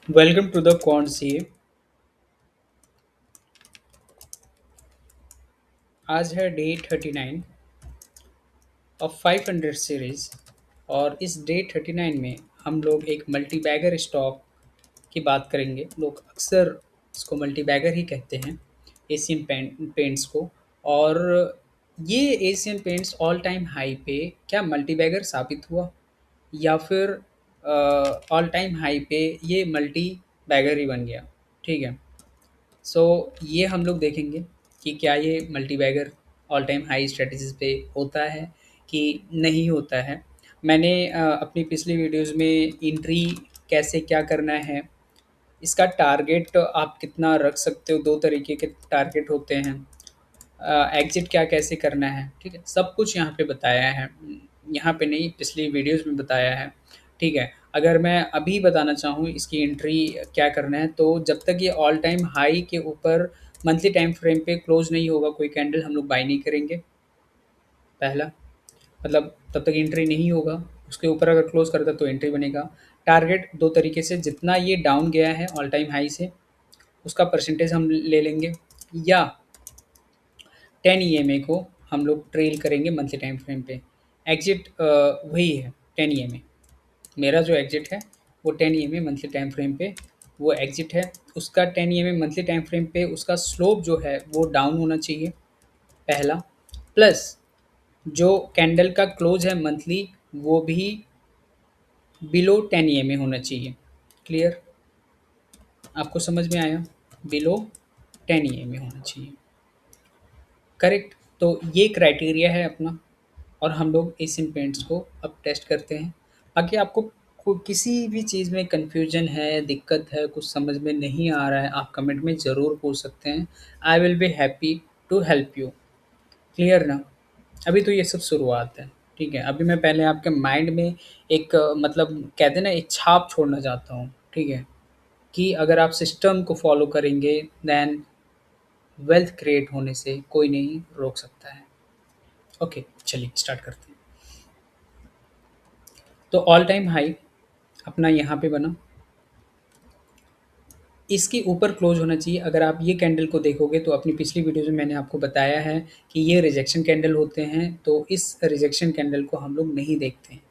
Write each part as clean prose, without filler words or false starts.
Welcome to the कॉन्ड सी। आज है day 39 of 500 series. और इस डे 39 में हम लोग एक मल्टी बैगर स्टॉक की बात करेंगे। लोग अक्सर इसको मल्टी बैगर ही कहते हैं, एशियन पेंट्स को। और ये Asian paints all time high पे क्या मल्टी बैगर साबित हुआ, या फिर ऑल टाइम हाई पे ये मल्टी बैगर ही बन गया। ठीक है। सो ये हम लोग देखेंगे कि क्या ये multibagger all time high strategies पे होता है कि नहीं होता है। मैंने अपनी पिछली वीडियोस में एंट्री कैसे क्या करना है, इसका टारगेट आप कितना रख सकते हो, दो तरीके के टारगेट होते हैं। एग्जिट क्या कैसे करना है, ठीक है, सब कुछ यहाँ पे बताया है। यहाँ पे नहीं, पिछली वीडियोस में बताया है। ठीक है। अगर मैं अभी बताना चाहूँ इसकी एंट्री क्या करना है, तो जब तक ये ऑल टाइम हाई के ऊपर मंथली टाइम फ्रेम पे क्लोज नहीं होगा कोई कैंडल, हम लोग बाय नहीं करेंगे। पहला मतलब तब तक एंट्री नहीं होगा। उसके ऊपर अगर क्लोज करता तो एंट्री बनेगा। टारगेट दो तरीके से, जितना ये डाउन गया है ऑल टाइम हाई से उसका परसेंटेज हम ले लेंगे, या 10 ईएमए को हम लोग ट्रेल करेंगे मंथली टाइम फ्रेम पे। एग्जिट वही है 10 ईएमए। मेरा जो एग्जिट है वो 10 ईएमए मंथली टाइम फ्रेम पे वो एग्जिट है। उसका 10 ईएमए मंथली टाइम फ्रेम पे उसका स्लोप जो है वो डाउन होना चाहिए, पहला। प्लस जो कैंडल का क्लोज है मंथली वो भी बिलो 10 ईएमए होना चाहिए। क्लियर? आपको समझ में आया? बिलो 10 ईएमए होना चाहिए। करेक्ट। तो ये क्राइटेरिया है अपना। और हम लोग एशियन पेंट्स को अब टेस्ट करते हैं। बाकी आपको किसी भी चीज़ में कन्फ्यूजन है, दिक्कत है, कुछ समझ में नहीं आ रहा है, आप कमेंट में ज़रूर पूछ सकते हैं। I will be happy to help you. Clear ना? अभी तो ये सब शुरुआत है। ठीक है। अभी मैं पहले आपके माइंड में एक मतलब कहते हैं ना, एक छाप छोड़ना चाहता हूँ। ठीक है। कि अगर आप सिस्टम को फॉलो करेंगे देन वेल्थ क्रिएट होने से कोई नहीं रोक सकता है। ओके, चलिए स्टार्ट करते हैं। तो ऑल टाइम हाई अपना यहाँ पे बना, इसके ऊपर क्लोज होना चाहिए। अगर आप ये कैंडल को देखोगे तो अपनी पिछली वीडियोज़ में मैंने आपको बताया है कि ये रिजेक्शन कैंडल होते हैं, तो इस रिजेक्शन कैंडल को हम लोग नहीं देखते हैं।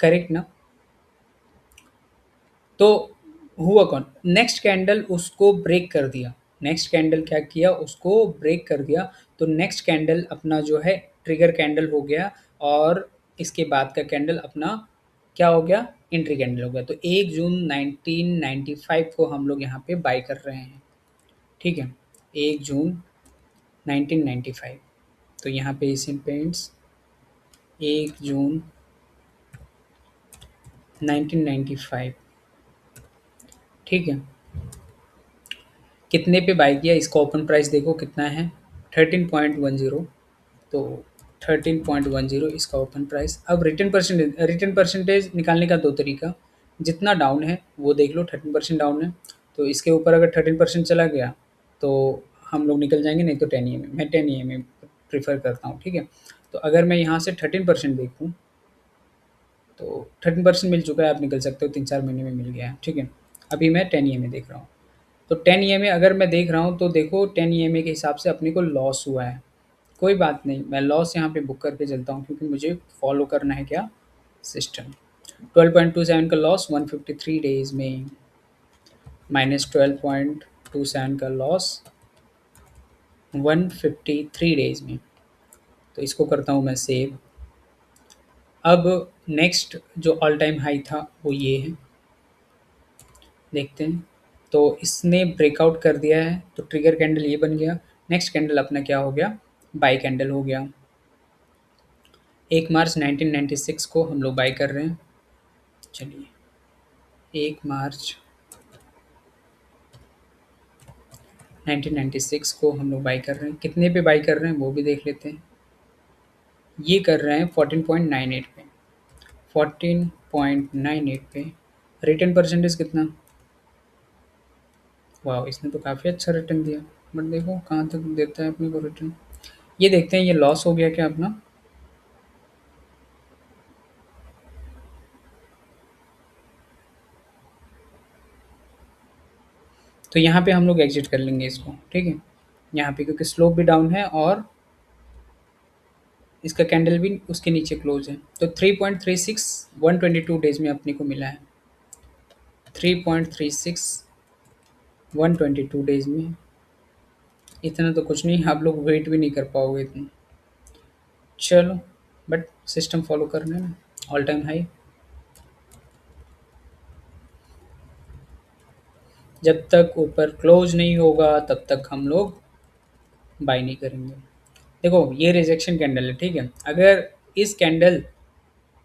करेक्ट ना? तो हुआ कौन, नेक्स्ट कैंडल उसको ब्रेक कर दिया। नेक्स्ट कैंडल क्या किया, उसको ब्रेक कर दिया। तो नेक्स्ट कैंडल अपना जो है ट्रिगर कैंडल हो गया। और इसके बाद का कैंडल अपना क्या हो गया, एंट्री कैंडल हो गया। तो 1 जून 1995 को हम लोग यहाँ पे बाय कर रहे हैं। ठीक है। 1 जून 1995। तो यहाँ पे एशियन पेंट्स 1 जून 1995। ठीक है। कितने पे बाय किया, इसका ओपन प्राइस देखो कितना है, 13.10। तो 13.10 इसका ओपन प्राइस। अब रिटर्न परसेंटेज निकालने का दो तरीका। जितना डाउन है वो देख लो, 13% डाउन है। तो इसके ऊपर अगर 13% चला गया तो हम लोग निकल जाएंगे, नहीं तो 10 ईएमए। मैं 10 ईएमए प्रीफर करता हूँ। ठीक है। तो अगर मैं यहाँ से 13% देखूँ तो 13% मिल चुका है, आप निकल सकते हो, 3-4 महीने में मिल गया है। ठीक है। अभी मैं 10 ईएमए देख रहा हूँ। तो 10 ईएमए अगर मैं देख रहा हूँ तो देखो 10 ईएमए के हिसाब से अपने को लॉस हुआ है। कोई बात नहीं, मैं लॉस यहाँ पे बुक करके चलता हूँ क्योंकि मुझे फॉलो करना है क्या, सिस्टम। 12.27 का लॉस 153 डेज में, माइनस 12.27 का लॉस 153 डेज में। तो इसको करता हूँ मैं सेव। अब नेक्स्ट जो ऑल टाइम हाई था वो ये है, देखते हैं। तो इसने ब्रेकआउट कर दिया है, तो ट्रिगर कैंडल ये बन गया। नेक्स्ट कैंडल अपना क्या हो गया, बाई कैंडल हो गया। 1 मार्च 1996 को हम लोग बाई कर रहे हैं। चलिए, 1 मार्च 1996 को हम लोग बाई कर रहे हैं। कितने पे बाई कर रहे हैं वो भी देख लेते हैं। ये कर रहे हैं 14.98 पे। 14.98 पे रिटर्न परसेंटेज कितना, वाह इसने तो काफ़ी अच्छा रिटर्न दिया। बट देखो कहाँ तक देता है अपने को रिटर्न। ये देखते हैं, ये लॉस हो गया क्या अपना। तो यहाँ पे हम लोग एग्जिट कर लेंगे इसको, ठीक है। यहाँ पे क्योंकि स्लोप भी डाउन है और इसका कैंडल भी उसके नीचे क्लोज है, तो 3.36 122 डेज में अपने को मिला है। 3.36 122 डेज में, इतना तो कुछ नहीं, आप लोग वेट भी नहीं कर पाओगे इतना। चलो, बट सिस्टम फॉलो करना है ना। ऑल टाइम हाई, जब तक ऊपर क्लोज नहीं होगा तब तक हम लोग बाय नहीं करेंगे। देखो ये रिजेक्शन कैंडल है, ठीक है। अगर इस कैंडल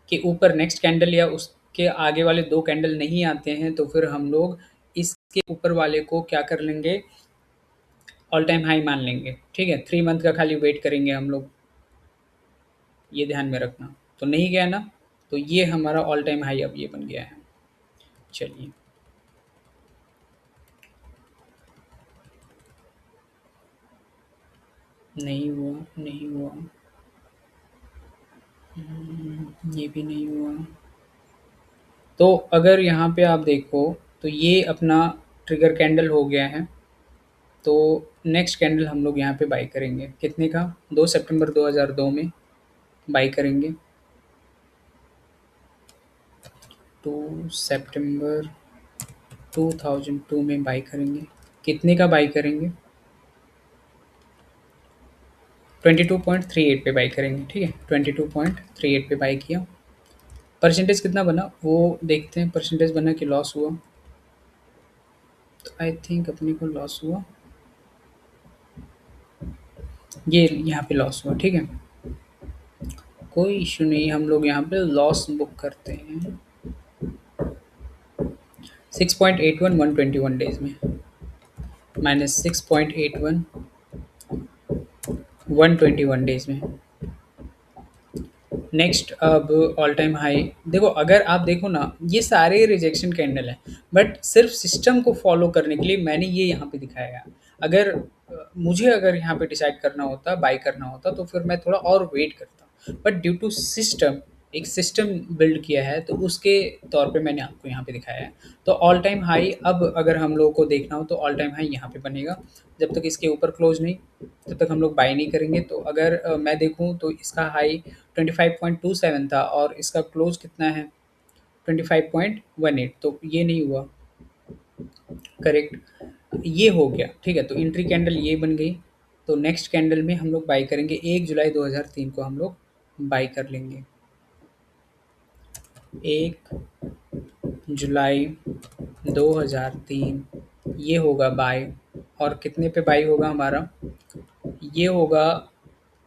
के ऊपर नेक्स्ट कैंडल या उसके आगे वाले 2 कैंडल नहीं आते हैं, तो फिर हम लोग इसके ऊपर वाले को क्या कर लेंगे, ऑल टाइम हाई मान लेंगे, ठीक है। 3 मंथ का खाली वेट करेंगे हम लोग, ये ध्यान में रखना। तो नहीं गया ना, तो ये हमारा ऑल टाइम हाई अब ये बन गया है। चलिए, नहीं हुआ, नहीं हुआ, ये भी नहीं हुआ। तो अगर यहाँ पे आप देखो, तो ये अपना ट्रिगर कैंडल हो गया है। तो नेक्स्ट कैंडल हम लोग यहाँ पे बाई करेंगे, कितने का, 2 सितंबर 2002 में बाई करेंगे। 2 सितंबर 2002 में बाई करेंगे, कितने का बाई करेंगे, 22.38 पे बाई करेंगे, ठीक है। 22.38 पे बाई किया। परसेंटेज कितना बना वो देखते हैं, परसेंटेज बना कि लॉस हुआ। तो आई थिंक अपने को लॉस हुआ, ये यहाँ पे लॉस हुआ, ठीक है। कोई इशू नहीं, हम लोग यहाँ पे लॉस बुक करते हैं 6.81 121 डेज में, माइनस 6.81 121 डेज में। नेक्स्ट अब ऑल टाइम हाई, देखो अगर आप देखो ना, ये सारे रिजेक्शन कैंडल हैं, बट सिर्फ सिस्टम को फॉलो करने के लिए मैंने ये यहाँ पे दिखाया है। अगर मुझे अगर यहाँ पे डिसाइड करना होता, बाय करना होता, तो फिर मैं थोड़ा और वेट करता, बट ड्यू टू सिस्टम, एक सिस्टम बिल्ड किया है, तो उसके तौर पे मैंने आपको यहाँ पे दिखाया है। तो ऑल टाइम हाई अब अगर हम लोगों को देखना हो, तो ऑल टाइम हाई यहाँ पे बनेगा। जब तक इसके ऊपर क्लोज नहीं, तब तक हम लोग बाय नहीं करेंगे। तो अगर मैं देखूँ तो इसका हाई 25.27 था और इसका क्लोज कितना है, 25.18, तो ये नहीं हुआ, करेक्ट, ये हो गया, ठीक है। तो एंट्री कैंडल ये बन गई। तो नेक्स्ट कैंडल में हम लोग बाई करेंगे, 1 जुलाई 2003 को हम लोग बाई कर लेंगे। 1 जुलाई 2003 ये होगा बाय, और कितने पे बाई होगा हमारा, ये होगा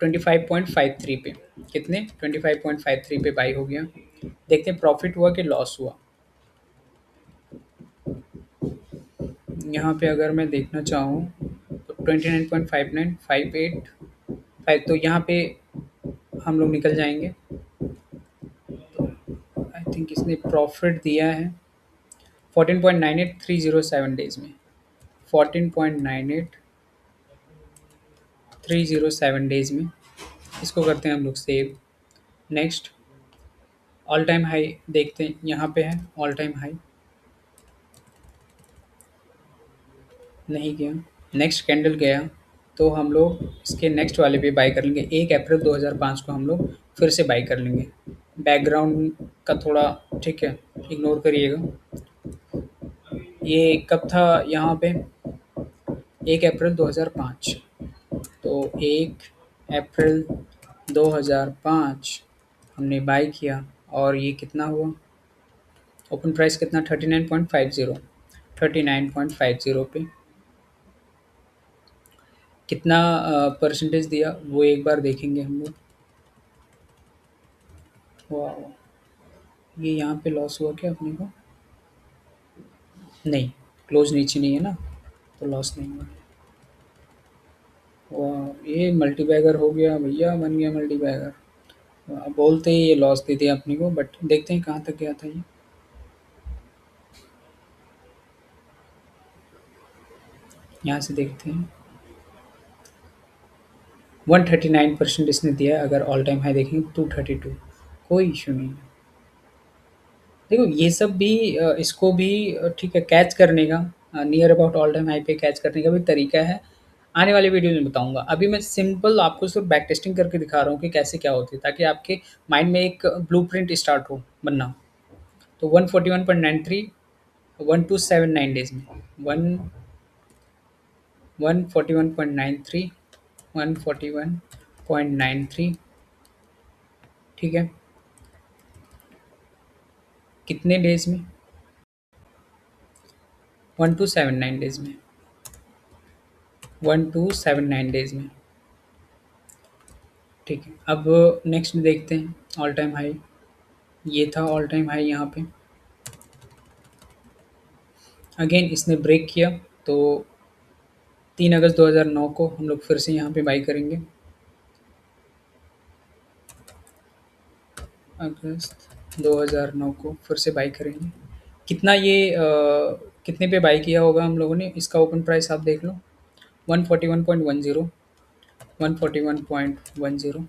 25.53 पे, कितने, 25.53 पे बाई हो गया। देखते हैं प्रॉफिट हुआ कि लॉस हुआ। यहाँ पे अगर मैं देखना चाहूँ तो 29.59 58 तो यहाँ पे हम लोग निकल जाएंगे। आई थिंक इसने प्रॉफिट दिया है 14.98 307 डेज में, 14.98 307 डेज में। इसको करते हैं हम लोग save. Next all time high देखते हैं, यहाँ पे है ऑल टाइम हाई, नहीं गया। नेक्स्ट कैंडल गया, तो हम लोग इसके नेक्स्ट वाले पे बाय कर लेंगे। 1 अप्रैल 2005 को हम लोग फिर से बाय कर लेंगे। बैकग्राउंड का थोड़ा, ठीक है, इग्नोर करिएगा। ये कब था यहाँ पे, 1 अप्रैल 2005, तो 1 अप्रैल 2005 हमने बाय किया, और ये कितना हुआ, ओपन प्राइस कितना, 39.50, 39.50 पे कितना परसेंटेज दिया वो एक बार देखेंगे हम लोग। वाह, ये यहाँ पे लॉस हुआ क्या अपने को, नहीं, क्लोज नीचे नहीं है ना, तो लॉस नहीं हुआ। वाह, ये मल्टी बैगर हो गया भैया, बन गया मल्टी बैगर। बोलते ही ये लॉस दे दिया अपने को, बट देखते हैं कहाँ तक गया था ये। यहाँ से देखते हैं, 139% इसने दिया है। अगर ऑल टाइम हाई देखेंगे 232, कोई इशू नहीं है। देखो ये सब भी इसको भी ठीक है कैच करने का near about all time high पे कैच करने का भी तरीका है, आने वाली वीडियो में बताऊँगा। अभी मैं सिंपल आपको सिर्फ बैक टेस्टिंग करके दिखा रहा हूँ कि कैसे क्या होती है, ताकि आपके माइंड में एक ब्लूप्रिंट स्टार्ट हो बनना। तो 141.93 1279 डेज़ में 141.93 141.93 ठीक है, कितने डेज़ में? 1279 डेज़ में 1279 डेज़ में ठीक है। अब नेक्स्ट देखते हैं ऑल टाइम हाई। ये था ऑल टाइम हाई यहाँ पे। अगेन इसने ब्रेक किया, तो 3 अगस्त 2009 को हम लोग फिर से यहाँ पे बाई करेंगे। अगस्त 2009 को फिर से बाई करेंगे। कितना ये कितने पे बाई किया होगा हम लोगों ने? इसका ओपन प्राइस आप देख लो, 141.10 141.10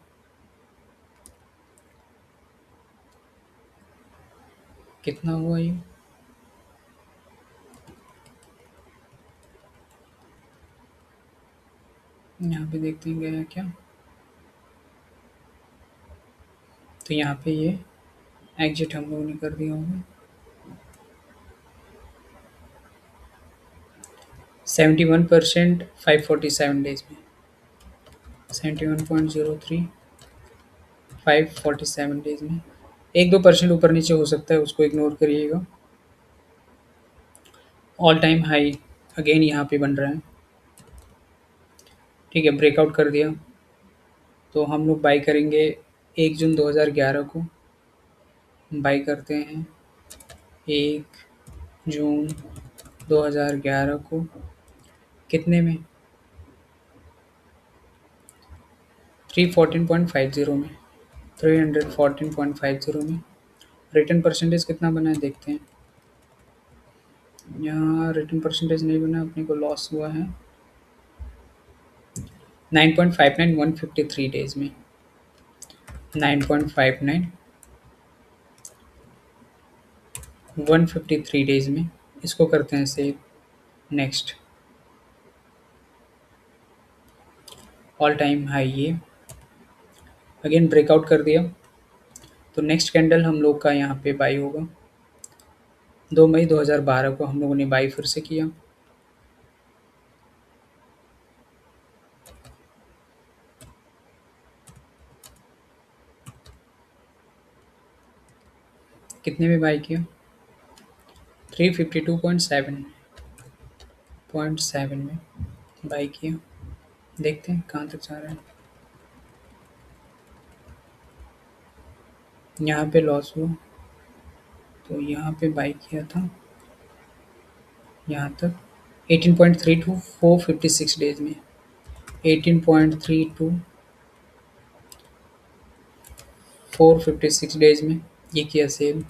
कितना हुआ ये? यहाँ पे देखते हैं गया क्या। तो यहाँ पे ये एग्जिट हम लोगों ने कर दिया होगा। 71% 547 डेज में 71.03 547 डेज में 1-2% ऊपर नीचे हो सकता है, उसको इग्नोर करिएगा। ऑल टाइम हाई अगेन यहाँ पे बन रहा है। ठीक है, ब्रेकआउट कर दिया, तो हम लोग बाई करेंगे 1 जून 2011 को। बाई करते हैं 1 जून 2011 को, कितने में? 314.50 में 314.50 में। रिटर्न परसेंटेज कितना बना है देखते हैं। यहाँ रिटर्न परसेंटेज नहीं बना, अपने को लॉस हुआ है 9.59 153 डेज में 9.59 153 डेज में। इसको करते हैं save. Next all time high ये अगेन ब्रेकआउट कर दिया, तो नेक्स्ट कैंडल हम लोग का यहाँ पे बाई होगा। 2 मई 2012 को हम लोगों ने बाई फिर से किया। कितने में बाई किया? 352.7 में बाई किया। देखते हैं कहाँ तक जा रहा है। यहाँ पे लॉस हुआ, तो यहाँ पे बाई किया था यहाँ तक 18.32 456 डेज में 18.32 456 डेज में ये किया सेल।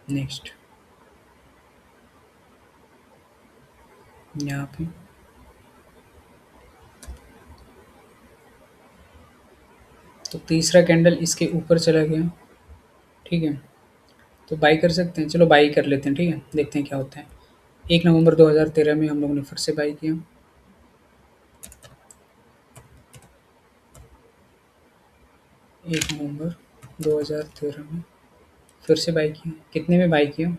नेक्स्ट यहाँ पे तो तीसरा कैंडल इसके ऊपर चला गया। ठीक है, तो बाई कर सकते हैं, चलो बाई कर लेते हैं। ठीक है, देखते हैं क्या होता है। 1 नवंबर 2013 में हम लोगों ने फिर से बाई किया। 1 नवंबर 2013 में फिर से बाई किया। कितने में बाई किया?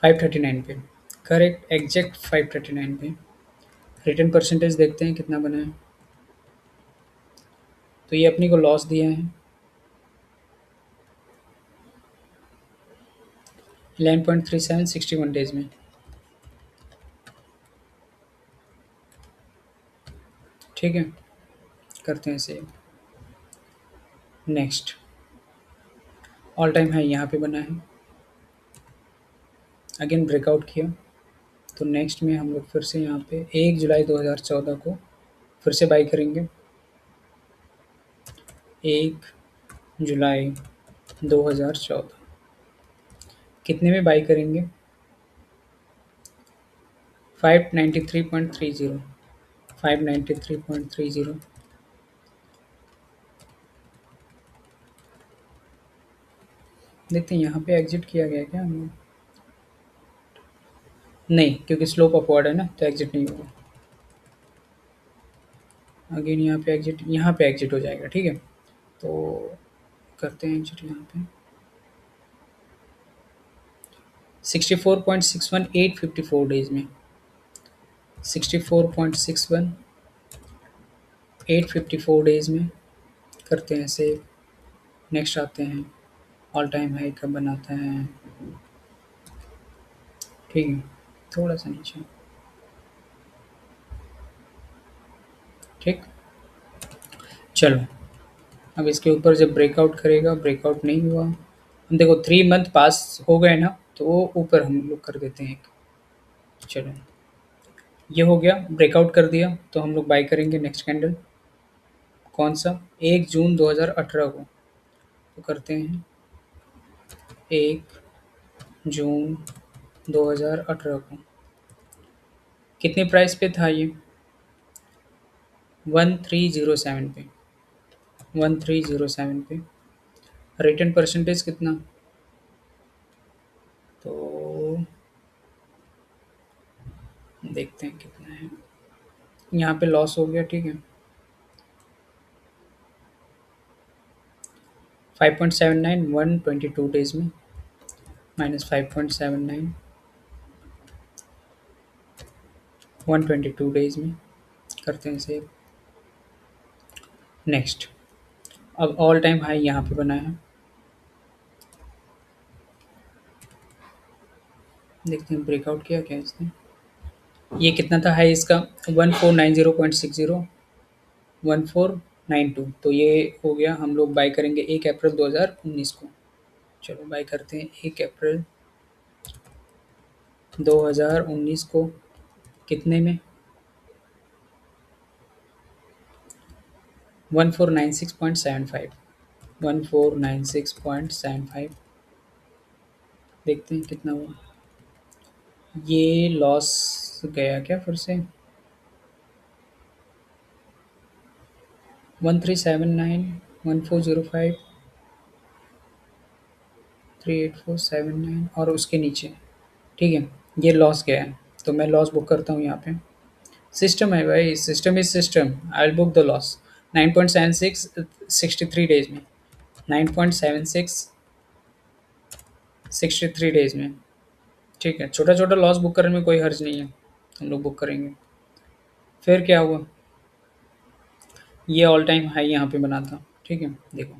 539 पे। करेक्ट, एग्जैक्ट 539 पे। रिटर्न परसेंटेज देखते हैं कितना बना है। तो ये अपनी को लॉस दिया है 11.37 61 डेज में। ठीक है, करते हैं save. Next all time high यहाँ पे बना है, अगेन ब्रेकआउट किया, तो नेक्स्ट में हम लोग फिर से यहाँ पे 1 जुलाई 2014 को फिर से बाई करेंगे। 1 जुलाई 2014 कितने में बाई करेंगे? 593.30 593.30। देखते हैं यहाँ पे एग्जिट किया गया क्या हम लोग। नहीं, क्योंकि स्लोप अपवर्ड है ना, तो एग्जिट नहीं होगा। अगेन यहाँ पे एग्जिट हो जाएगा, ठीक है। तो करते हैं एग्जिट यहाँ पे। 64.61 854 डेज में, 64.61 854 डेज में करते हैं सेव। नेक्स्ट आते हैं, ऑल टाइम हाई कब बनाता है, ठीक है, थोड़ा सा नीचे, ठीक। चलो, अब इसके ऊपर जब ब्रेकआउट करेगा, ब्रेकआउट नहीं हुआ, हम देखो 3 मंथ पास हो गए ना, तो वो ऊपर हम लोग कर देते हैं एक। चलो, ये हो गया, ब्रेकआउट कर दिया, तो हम लोग बाय करेंगे नेक्स्ट कैंडल। कौन सा? 1 जून 2018 को, तो करते हैं 1 जून 2018 को। कितने प्राइस पे था ये? 1307 पे, 1307 पे। रिटर्न परसेंटेज कितना? तो देखते हैं कितना है। यहाँ पे लॉस हो गया, ठीक है। 5.79 122 डेज में, -5.79 122 डेज में करते हैं सेव। नेक्स्ट, अब ऑल टाइम हाई यहाँ पे बना है, देखते हैं ब्रेकआउट किया क्या इसने। ये कितना था हाई इसका? 1490.60, 1492। तो ये हो गया, हम लोग बाय करेंगे 1 अप्रैल 2019 को। चलो बाय करते हैं 1 अप्रैल 2019 को। कितने में? 1496.75, 1496.75। देखते हैं कितना हुआ। ये लॉस गया क्या फिर से? 1379 1405 38479 और उसके नीचे, ठीक है। ये लॉस गया है, तो मैं लॉस बुक करता हूँ यहाँ पे। सिस्टम है भाई, system is system, I will book the loss. 9.76 63 days में, 9.76 63 डेज में, ठीक है। छोटा छोटा लॉस बुक करने में कोई हर्ज नहीं है, हम लोग बुक करेंगे। फिर क्या हुआ? ये ऑल टाइम हाई यहाँ पे बना था, ठीक है। देखो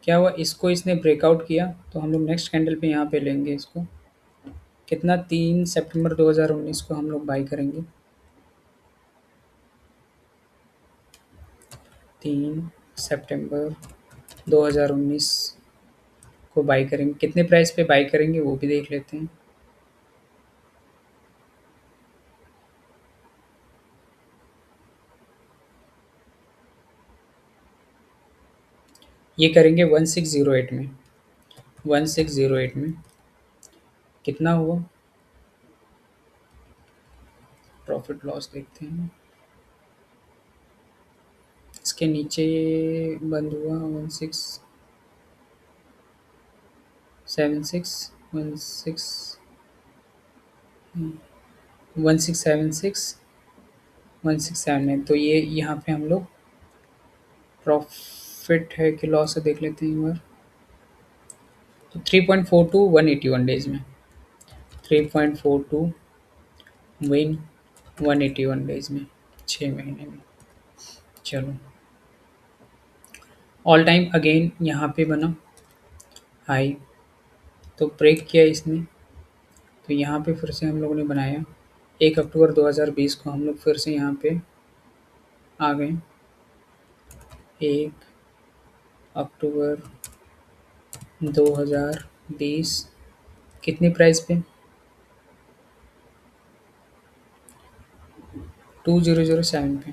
क्या हुआ, इसको इसने ब्रेकआउट किया, तो हम लोग नेक्स्ट कैंडल पे यहाँ पे लेंगे इसको। कितना? 3 सितंबर 2019 को हम लोग बाई करेंगे। 3 सितंबर 2019 को बाई करेंगे। कितने प्राइस पे बाई करेंगे वो भी देख लेते हैं। ये करेंगे 1608 में, 1608 में। कितना हुआ? प्रॉफिट लॉस देखते हैं। इसके नीचे बंद हुआ 1676 तो ये यहाँ पे हम लोग प्रॉफिट है कि लॉस है देख लेते हैं एक बार। तो 3.42 181 डेज में, 3.42 विन 181 डेज में, 6 महीने में। चलो, ऑल टाइम अगेन यहाँ पे बना हाई, तो ब्रेक किया इसने, तो यहाँ पे फिर से हम लोगों ने बनाया। 1 अक्टूबर 2020 को हम लोग फिर से यहाँ पे आ गए। 1 अक्टूबर 2020 कितने प्राइस पे? 2007 पे,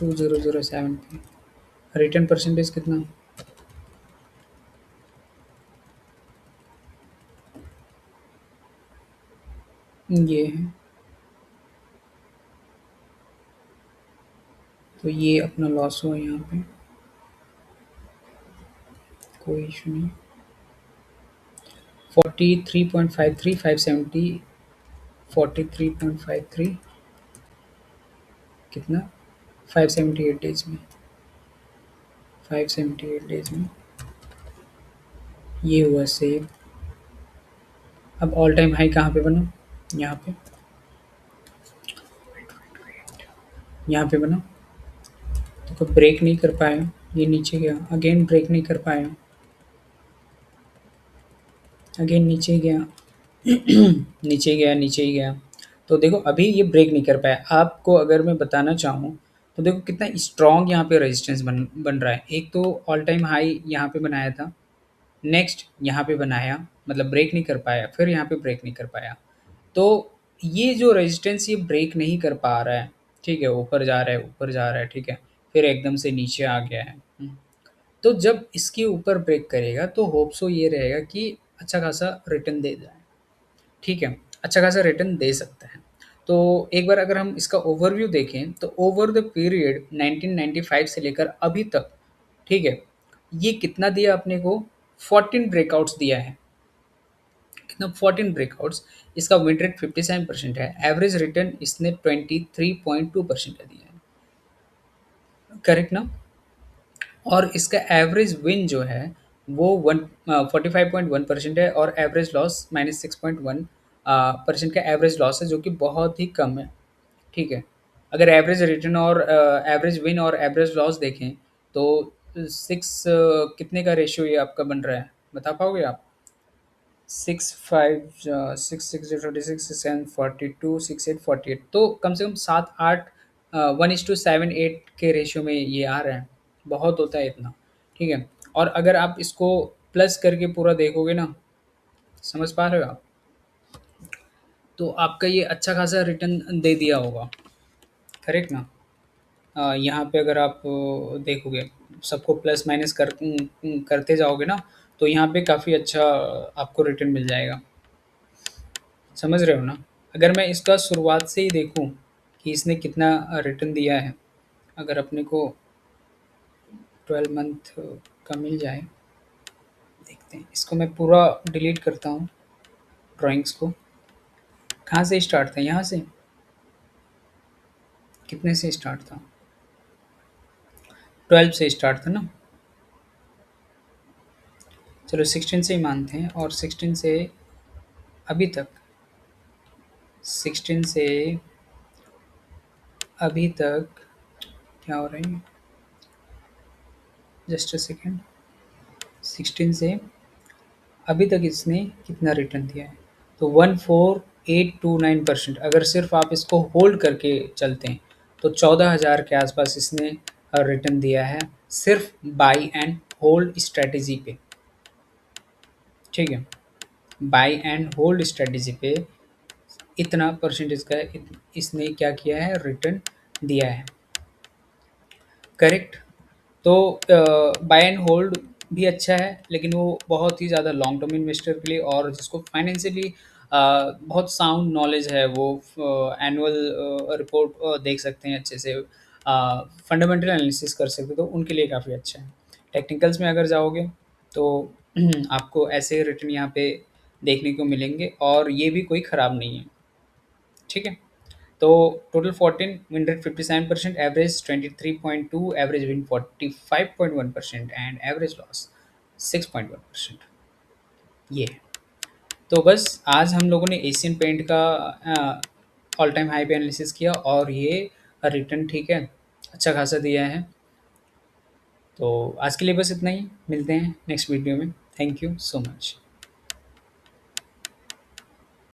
2007 पे। रिटर्न परसेंटेज कितना? ये है, तो ये अपना लॉस हुआ यहाँ पे, कोई इशू नहीं। 43.53 570 43.53 कितना 578 डेज में 578 डेज में ये हुआ सेव। अब ऑल टाइम हाई कहाँ पे बना? यहाँ पे, यहाँ पे बना। तो ब्रेक नहीं कर पाया, ये नीचे गया, अगेन ब्रेक नहीं कर पाया, अगेन नीचे गया, नीचे गया, नीचे ही गया। तो देखो अभी ये ब्रेक नहीं कर पाया। आपको अगर मैं बताना चाहूँ तो देखो कितना स्ट्रॉन्ग यहाँ पे रेजिस्टेंस बन बन रहा है। एक तो ऑल टाइम हाई यहाँ पे बनाया था, नेक्स्ट यहाँ पे बनाया, मतलब ब्रेक नहीं कर पाया, फिर यहाँ पे ब्रेक नहीं कर पाया। तो ये जो रेजिस्टेंस ये ब्रेक नहीं कर पा रहा है, ठीक है, ऊपर जा रहा है, ऊपर जा रहा है, ठीक है, फिर एकदम से नीचे आ गया है। तो जब इसके ऊपर ब्रेक करेगा तो होप सो ये रहेगा कि अच्छा खासा रिटर्न दे जाए, ठीक है, अच्छा खासा रिटर्न दे सकता है। तो एक बार अगर हम इसका ओवरव्यू देखें तो ओवर द पीरियड 1995 से लेकर अभी तक, ठीक है, ये कितना दिया अपने को? 14 ब्रेकआउट्स दिया है। कितना? 14 ब्रेकआउट्स। इसका विन रेट 57% है। एवरेज रिटर्न इसने 23.2% दिया है। करेक्ट ना? और इसका एवरेज विन जो है वो 45.1% है और एवरेज लॉस -6.1 परसेंट का एवरेज लॉस है, जो कि बहुत ही कम है, ठीक है। अगर एवरेज रिटर्न और एवरेज विन और एवरेज लॉस देखें तो 6 कितने का रेशियो ये आपका बन रहा है, बता पाओगे आप? 6 5 6 6 36 47 42 6 8 48, तो कम से कम 7 8 1:7 8 के रेशियो में ये आ रहा है। बहुत होता है इतना, ठीक है। और अगर आप इसको प्लस करके पूरा देखोगे ना, समझ पा रहे हो आप, तो आपका ये अच्छा खासा रिटर्न दे दिया होगा। करेक्ट ना? यहाँ पे अगर आप देखोगे, सबको प्लस माइनस करते जाओगे ना, तो यहाँ पे काफ़ी अच्छा आपको रिटर्न मिल जाएगा। समझ रहे हो ना? अगर मैं इसका शुरुआत से ही देखूँ कि इसने कितना रिटर्न दिया है, अगर अपने को 12 मंथ का मिल जाए, देखते हैं। इसको मैं पूरा डिलीट करता हूँ ड्राइंग्स को। कहाँ से स्टार्ट था? यहाँ से? कितने से स्टार्ट था? 12 से स्टार्ट था ना? चलो 16 से ही मानते हैं, और 16 से अभी तक, 16 से अभी तक क्या हो रहा है? Just a second. 16 से अभी तक इसने कितना रिटर्न दिया है? तो 14,829%। अगर सिर्फ आप इसको होल्ड करके चलते हैं तो 14,000 के आसपास इसने रिटर्न दिया है, सिर्फ बाई एंड होल्ड स्ट्रेटेजी पे, ठीक है। बाई एंड होल्ड स्ट्रेटेजी पे इतना परसेंटेज का इसने क्या किया है? रिटर्न दिया है। करेक्ट? तो बाय एंड होल्ड भी अच्छा है, लेकिन वो बहुत ही ज़्यादा लॉन्ग टर्म इन्वेस्टर के लिए, और जिसको फाइनेंशियली बहुत साउंड नॉलेज है, वो एनुअल रिपोर्ट देख सकते हैं अच्छे से, फंडामेंटल एनालिसिस कर सकते हैं, तो उनके लिए काफ़ी अच्छा है। टेक्निकल्स में अगर जाओगे तो आपको ऐसे रिटर्न यहाँ पे देखने को मिलेंगे, और ये भी कोई ख़राब नहीं है, ठीक है। तो total 14, win rate 57%, average 23.2, average win 45.1% and average loss 6.1%। ये है। तो बस आज हम लोगों ने एशियन पेंट का ऑल टाइम हाई पे एनालिसिस किया, और ये रिटर्न, ठीक है, अच्छा खासा दिया है। तो आज के लिए बस इतना ही। मिलते हैं नेक्स्ट वीडियो में। Thank you so much.